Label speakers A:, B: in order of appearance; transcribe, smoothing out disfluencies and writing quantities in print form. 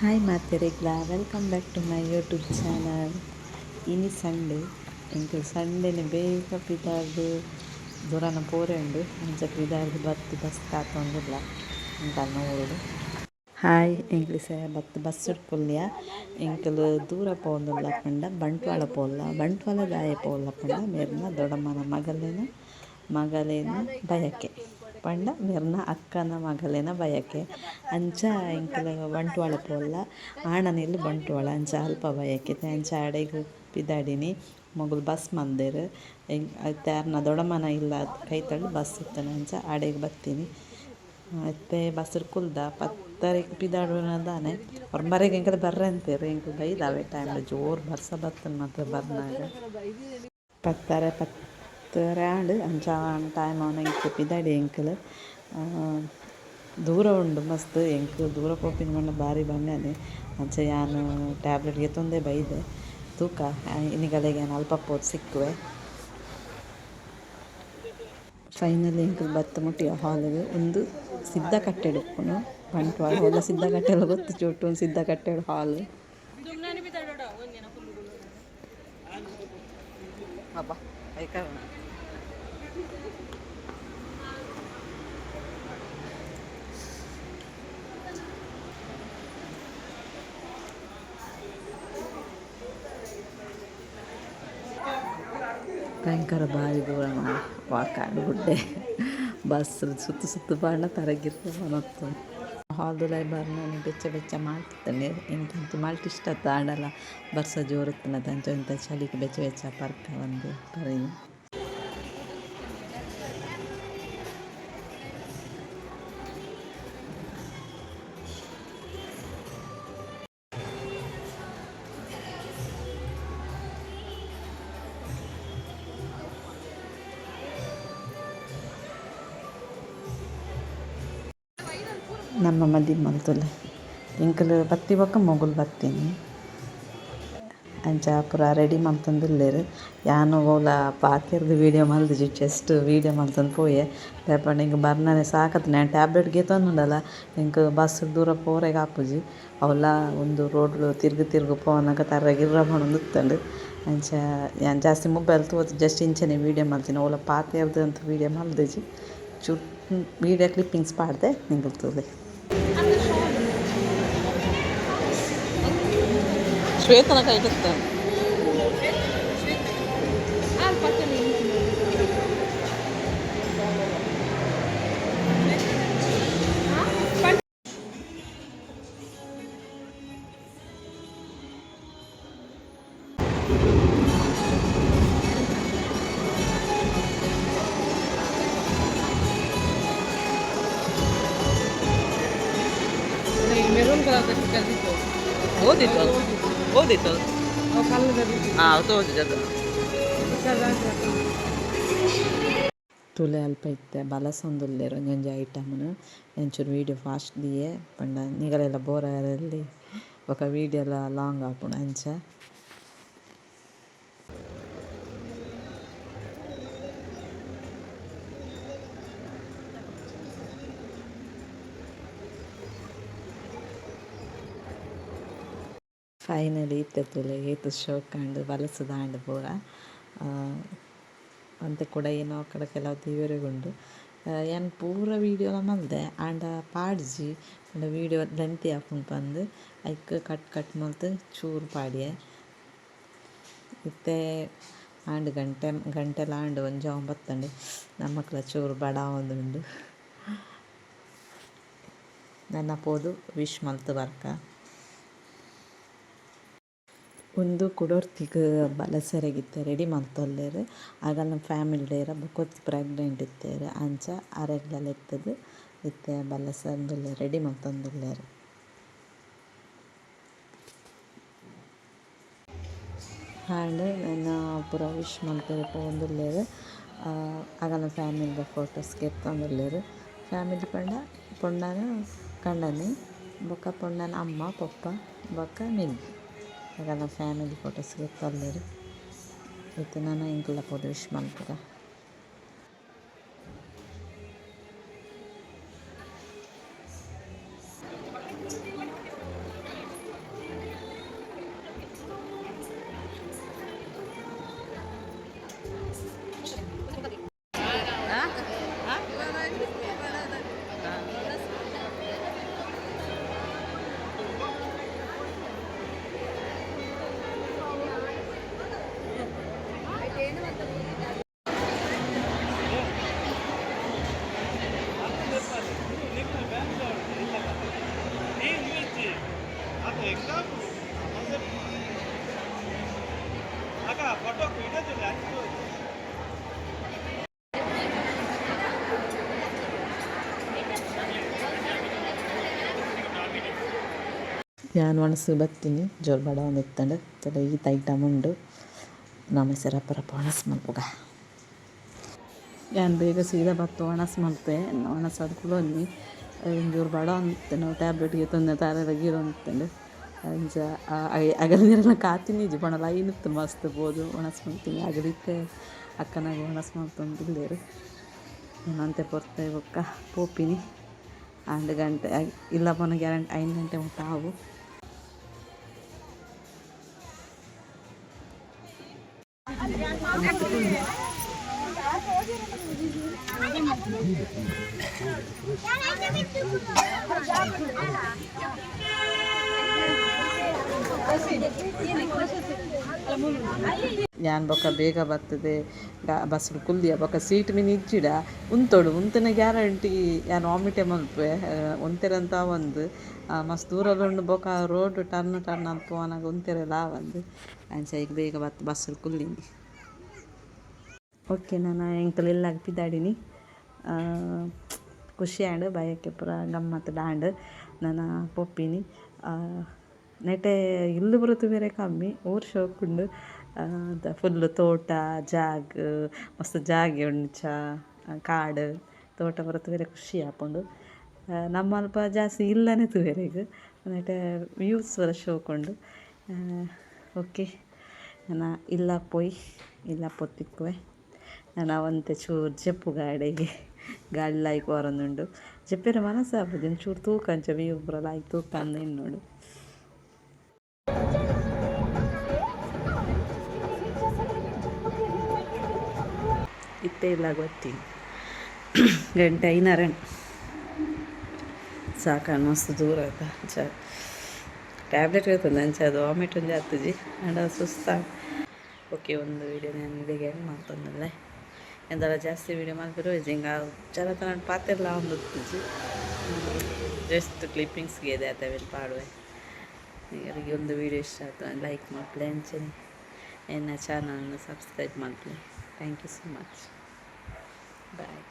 A: Hi ಮಾತೆರೆಗ್ಲ welcome back to my YouTube channel. ಇನಿ Sunday ಎಂಕ್ ಸಂಡೇನೆ ಬೇಗ ಪಿದಾರ್ದು ದೂರನ ಪೋರೆ ಉಂಡು ಅಂಚ ಪಿದಾರ್ದು ಬತ್ತ್ ಬಸ್ ಕಾತೊಂದುಲ್ಲ ಎಂಕಲ್ನ ನೋಡು. ಹಾಯ್ ಎಂಕ್ಲು ಬತ್ತು ಬಸ್ ಉಡ್ಪುಲ್ಯ ಎಂಕುಲು ದೂರ ಪೋವೊಂದುಲ್ಲ ಪಂಡ ಬಂಟ್ವಾಳ ಪೋಲ್ಲ ಬಂಟ್ವಾಳ ದಾಯೆ ಪೋಲ್ಲ ಪಂಡ ಮೇರ್ನ ದೊಡ್ಡಮ್ಮನ ಮಗಲೇನ ಬಯಕೆ ಪಂಡ ಮೇರ್ನ ಅಕ್ಕನ ಮಗಲೇನ ಬಯಕೆ ಅಂಚ ಎಂಕುಲು ಬಂಟ್ವಾಳ ಪೋಲ್ಲ ಆಣನೆಲ್ ಬಂಟ್ವಾಳ ಅಂಚ ಅಲ್ಪ ಬಯಕೆ ಅಂಚ ಆಡೆಗ್ ಪಿದಾಡಿನಿ ಮೊಗುಲು ಬಸ್ ಮಂದೆರ್ ಐತೆ ಯಾರ್ನ ದೊಡ್ಡಮ್ಮನ ಇಲ್ಲ ಕೈತಳ್ಳಿ ಬಸ್ ಇತ್ತನ ಅಂಚ ಆಡೆಗ್ ಬತ್ತೀನಿ. ಐತೆ ಬಸ್ರ್ ಕುಲ್ದ ಪತ್ತರೆಗ್ ಪಿದಾಡುನದಾನೆ ಒರ್ಮರೆಗ್ ಎಂಕಲ್ ಬರ್ರೆ ಅಂತೆರ್ ಎಂಕುಲು ಬೈದಾವೆ ಟೈಮ್ಡ್ ಜೋರ್ ಬರ್ಸ ಬತ್ತುಂಡು ಮಾತ್ರ ಬರ್ನಾಗ ಪತ್ತರೆ ಆಂಡ್ ಅಂಚ ಟೈಮ್ ಅವನಂಕ್ ಪಿದಾಡಿ ಎಂಕುಲು ದೂರ ಉಂಡು ಮಸ್ತ್ ಎಂಕ್ ದೂರ ಪೋಪಿನ ಪಂಡ ಬಾರಿ ಬಂಗನೆ ಅಂಚ ಯಾನ್ ಟ್ಯಾಬ್ಲೆಟ್ ಏತೊಂದೆ ಬೈದೆ ತೂಕ ಇನಿಗಲೆಗ್ ಯಾನ್ ಅಲ್ಪ ಪೋದು ಸಿಕ್ಕುವೆ. ಫೈನಲಿ ಎಂಕುಲು ಬತ್ತ ಮುಟ್ಟಿಯ ಹಾಲ್ಗ್ ಉಂದು ಸಿದ್ಧ ಕಟ್ಟೆಡ್ ಉಪ್ಪುನು ಬಂಟ್ವಾಳ ಅವೆಲ್ಲ ಸಿದ್ಧ ಕಟ್ಟೆಲ ಗೊತ್ತು ಚೋಟು ಸಿದ್ಧ ಕಟ್ಟೆಡ್ ಹಾಲ್ ಭಯಂಕರ ಭಾರಿ ದೂರ ಮಾಡಿ ವಾಕಾಂಡ್ ಗುಡ್ಡೆ ಬಸ್ ಸುತ್ತು ಪಾಂಡ ತರಗಿರ್ತ ಹೊನೊತ್ತು ಹಾಲ್ದುಲೈ ಬರ್ನನೆ ಬೆಚ್ಚ ಮಾಡ್ತಿದ್ದಾನೆ ಎಂಕಂತೂ ಮಲ್ಟ್ ಇಷ್ಟ ಆಂಡಲ ಬರ್ಸ ಜೋರುತ್ತನದ ಅಂಚ ಇಂಥ ಚಳಿಗೆ ಬೆಚ್ಚ ಪರ್ಕ ಒಂದು ಪರಿ. ನಮ್ಮ ಮದಿ ಮಲ್ತುಲೆ ಎಂಕುಲು ಬತ್ತಿ ಬೊಕ್ಕ ಮೊಗುಲು ಬತ್ತೀನಿ ಅಂಚ ಪೂರ ರೆಡಿ ಮಲ್ತೊಂದುಲ್ಲೆರ್ ಯಾನ್ ಓಲ ಪಾತೆರ್ದು ವೀಡಿಯೋ ಮಲ್ದಿಜಿ ಜಸ್ಟ್ ವೀಡಿಯೋ ಮಲ್ತೊಂದು ಪೋಯೆ ದಾಯೆಪಂಡ ಎಂಕ್ ಬರ್ನನೆ ಸಾಕತ್ತಿನ ಆ್ಯಂಡ್ ಟ್ಯಾಬ್ಲೆಟ್ ಗೇತೊಂದುಂಡಲ ಎಂಕ್ ಬಸ್ ದೂರ ಪೋರೆಗ್ ಆಪುಜಿ ಅವಲ ಒಂದು ರೋಡ್ಲು ತಿರ್ಗು ಪೋವನಗ ತರಗಿರ್ರ ಪಂಡ್ ಉತ್ತುಂಡು ಅಂಚ ಯಾನ್ ಜಾಸ್ತಿ ಮೊಬೈಲ್ ತೂವೊತ್ತು ಜಸ್ಟ್ ಇಂಚನೆ ವೀಡಿಯೋ ಮಲ್ತಿನಿ ಓಲ ಪಾತೆರ್ದು ಅಂತು ವೀಡಿಯೋ ಮಲ್ದಿಜಿ ಚೂರು ವೀಡಿಯೋ ಕ್ಲಿಪ್ಪಿಂಗ್ಸ್ ಪಾಡ್ದೆ ನಿಂಗಲ್ ತೂಲೆ. ಶ್ವೇತನ ಕೈಗತ್ತ ಮೆರೂನ್ ಕಲರ್ ಓದಿತ್ತು ತುಲೆ ಅಲ್ಪ ಇತ್ತೆ ಬಲಸೊಂದುಲ್ಲೆರ್ ಒಂಜೊಂಜಿ ಐಟಮ್ನು ಎಂಚೂರು ವೀಡಿಯೋ ಫಾಸ್ಟ್ ದಿಯೆ ಪಂಡ ನಿಗಲೆಲ್ಲ ಬೋರ್ ಆರಲ್ಲಿ ಬೊಕ ವೀಡಿಯೋ ಎಲ್ಲ ಲಾಂಗ್ ಆಪುಂಡು ಅಂಚ. ಫೈನಲಿ ಇತ್ತೆತ್ತುಲೆ ಏತು ಶೋಕಾಂಡ್ ಬಲಸು ದಾಂಡ್ ಪೂರ ಅಂತೆ ಕೂಡ ಏನೋ ಅಕ್ಕಡ ಕೆಲವು ತಿವೆರೆಗುಂಡು ಯಾನ್ ಪೂರ ವೀಡಿಯೋಲ ಮಲ್ದೆ ಆಂಡ ಪಾಡ್ಜಿ ಆಂಡ ವೀಡಿಯೋ ಲೆಂತಿ ಆಪುಂಡು ಪಂದ್ ಐಕ್ ಕಟ್ ಮಲ್ತ್ ಚೂರು ಪಾಡ್ಯೆ ಇತ್ತೆ ಆಂಡ್ ಗಂಟೆಲ ಆಂಡ್ ಒಂಜಾವು ಬತ್ತಂಡು ನಮ್ಮಕ್ಲ ಚೂರು ಬಡಾವೊಂದುಂಡು ನನ್ನ ಪೋದು ವಿಶ್ ಮಲ್ತ್ ಬರ್ಕ. ಒಂದು ಕುಡೊರ್ತಿಗ್ ಬಲಸೆರೆಗಿತ್ತೆ ರೆಡಿ ಮಲ್ತೊಲ್ಲೆರ್ ಆಗಲ್ನ ಫ್ಯಾಮಿಲಿ ಡೇರ ಬೊಕೊತ್ ಪ್ರೆಗ್ನೆಂಟ್ ಇತ್ತೆರ್ ಅಂಚ ಅರೆಗ್ಲ ಲೆತ್ತದ್ ಇತ್ತೆ ಬಲಸಂದುಲ್ಲೆರ್ ರೆಡಿ ಮಲ್ತೊಂದುಲ್ಲೆರ್. ಆಂಡ್ ನನ್ನ ಪೂರ ವಿಶ್ ಮಲ್ತೆರೆ ಪೋವೊಂದುಲ್ಲೆರ್ ಆಗಲ್ನ ಫ್ಯಾಮಿಲಿದ ಫೋಟೋಸ್ಗೆ ಎತ್ತೊಂದುಲ್ಲೆರ್ ಫ್ಯಾಮಿಲಿ ಪಂಡ ಪೊಣ್ಣನ ಕಂಡನಿ ಬೊಕ ಪೊಣ್ಣನ ಅಮ್ಮ ಪೊಪ್ಪ ಬೊಕ ಮಿಗ್ಗಿ ಆಗಲ್ನ ಫ್ಯಾಮಿಲಿ ಫೋಟೋಸ್ಗೆ ಎತ್ತೊಲ್ಲೆರ್ ಇತ್ತೆ ನನ್ನ ಎಂಕ್ಲ ಪೋದು ವಿಶ್ ಮಲ್ಪುಗ. ഞാൻ ಒಣസ് ಬತ್ತೀನಿ ಜೋರು ಬಡ ಒಂದು ಎತ್ತಂಡು ತಲೆ ಈ ಐಟಮ್ ಉಂಡು ನಮ್ಮ ಸರಪರಪ್ಪ ಒಣಸ್ ಮಲ್ಪುಗ ഞാൻ ಬೇಗ ಸೀದಾ ಬತ್ತು ಒಣಸ್ ಮಲ್ಪೆ ಒಣಸ್ ಅದು ಕುಲೊಂದು ಒಂಚೂರು ಬಡ ಅಂತೆ ನಾವು ಟ್ಯಾಬ್ಲೆಟ್ಗೆ ತೊಂದರೆ ತಾರಗಿರೋ ಅಂತಂಡು ಅಂಚ ಅಗಲ ನೀರೆಲ್ಲ ಕಾತಿನಿಜಿ ಪಣ ಲೈನ್ ಇತ್ತು ಮಸ್ತ್ ಬೋದು ಒಣಸ್ ಮಲ್ತೀನಿ ಅಗಲಿಕ್ಕೆ ಅಕ್ಕನಾಗ ಒಣಸ್ ಮಲ್ತೊಂದಿಲ್ಲೇರು ನಾನು ಅಂತೆ ಪೊರ್ತೆ ಬೊಕ್ಕ ಪೋಪಿನಿ 2 ಗಂಟೆ ಇಲ್ಲ ಪೋನ ಗ್ಯಾರಂಟಿ 5 ಗಂಟೆ ಮುಟ್ಟ ಆವು ಯಾನ್ ಬೊಕ್ಕ ಬೇಗ ಬರ್ತದೆ ಬಸ್ ಕುಲ್ದಿಯ ಬೊಕ್ಕ ಸೀಟ್ ಮೀನು ಇಜ್ಜಿಡ ಉಂತೋಡು ಉಂತನ ಗ್ಯಾರಂಟಿ ಯಾನ್ ವಾಮಿಟೆ ಮಲ್ಪೆ ಒಂತೆರಂತ ಒಂದು ಮಸ್ತ್ ದೂರದೊಂಡು ಬೊಕ್ಕ ರೋಡ್ ಟರ್ನ್ ಅಂತ ಪೋನಾಗ ಒಂತೆರೆಲ್ಲ ಒಂದು ಅಂಚ ಈಗ ಬೇಗ ಬಸ್ ಕುಲ್ಲಿನಿ ಓಕೆ ನಾನು ಎಂಕಲ್ ಎಲ್ಲ ಪಿದಾಡಿನಿ ಖುಷಿ ಆಂಡ್ ಬಯಕೆ ಪೂರ ಗಮ್ಮತ್ತು ದಾಂಡ್ ನಾನು ಪೊಪ್ಪಿನಿ ನೆಟೆ ಇಲ್ಲು ಬರುತ್ತು ಬೇರೆ ಕಮ್ಮಿ ಊರು ಶೋಕುಂಡು ಫುಲ್ಲು ತೋಟ ಜಾಗ ಮಸ್ತ್ ಜಾಗೆ ಉಂಚ ಕಾಡು ತೋಟ ಬರುತ್ತು ಬೇರೆ ಖುಷಿ ಆಪುಂಡು ನಮ್ಮ ಅಲ್ಪ ಜಾಸ್ತಿ ಇಲ್ಲನೇ ತುವೇರೆಗ್ ನೆಟೆ ವ್ಯೂಸ್ ವರ ಶೋಕುಂಡು ಓಕೆ ನಾನು ಇಲ್ಲ ಪೋಯ್ ಇಲ್ಲ ಪೊತ್ತಿಕ್ಕುವೆ ನಾನು ಒಂತೆ ಚೂರು ಜಪ್ಪು ಗಾಡಿಗೆ ಗಾಳಿ ಲಾಯ್ಕ್ ಬರೋದುಂಡು ಜಪ್ಪಿರ ಮನಸ್ಸು ಆಗ್ಬೋದು ಚೂರು ತೂಕ ಅಂಚ ವ್ಯೂ ಪೂರ ಲಾಯ್ಕ್ ತೂಕ ಅಂದ ಇನ್ನೋಡು ಇತ್ತೆ ಇಲ್ಲ ಗೊತ್ತೀನಿ ಗಂಟೆ 5:30 ಸಾಕಾನು ಮಸ್ತ್ ದೂರ ಆಯ್ತಾ ಚ ಟ್ಯಾಬ್ಲೆಟ್ ಇರ್ತದೆ ಅಂಚೆ ಅದು ವಾಮಿಟ್ ಒಂದು ಆಗ್ತದೆ ಅಂಡ ಸುಸ್ತ ಓಕೆ ಒಂದು ವೀಡಿಯೋ ನಾನು ಇಲ್ಲಿಗೆ ಹೆಂಗೆ ಮಾಡ್ತಂದಲ್ಲೇ ಎಂದೆಲ್ಲ ಜಾಸ್ತಿ ವೀಡಿಯೋ ಮಾಡಿದ್ರು ಹಿಂಗೆ ಚಲತ ನಾನು ಪಾತೆಲ್ಲ ಒಂದು ಜಸ್ಟ್ ಕ್ಲಿಪ್ಪಿಂಗ್ಸ್ಗೆ ಇದೆ ಅತವೆಲ್ಲ ಪಾಡುವೆ ಇವರಿಗೆ ಒಂದು ವೀಡಿಯೋ ಇಷ್ಟ ಆಯ್ತು ಲೈಕ್ ಮಾಡ್ಲಿ ಅಂಚನೆ ನನ್ನ ಚಾನಲ್ನ ಸಬ್ಸ್ಕ್ರೈಬ್ ಮಾಡ್ಲಿ thank you so much bye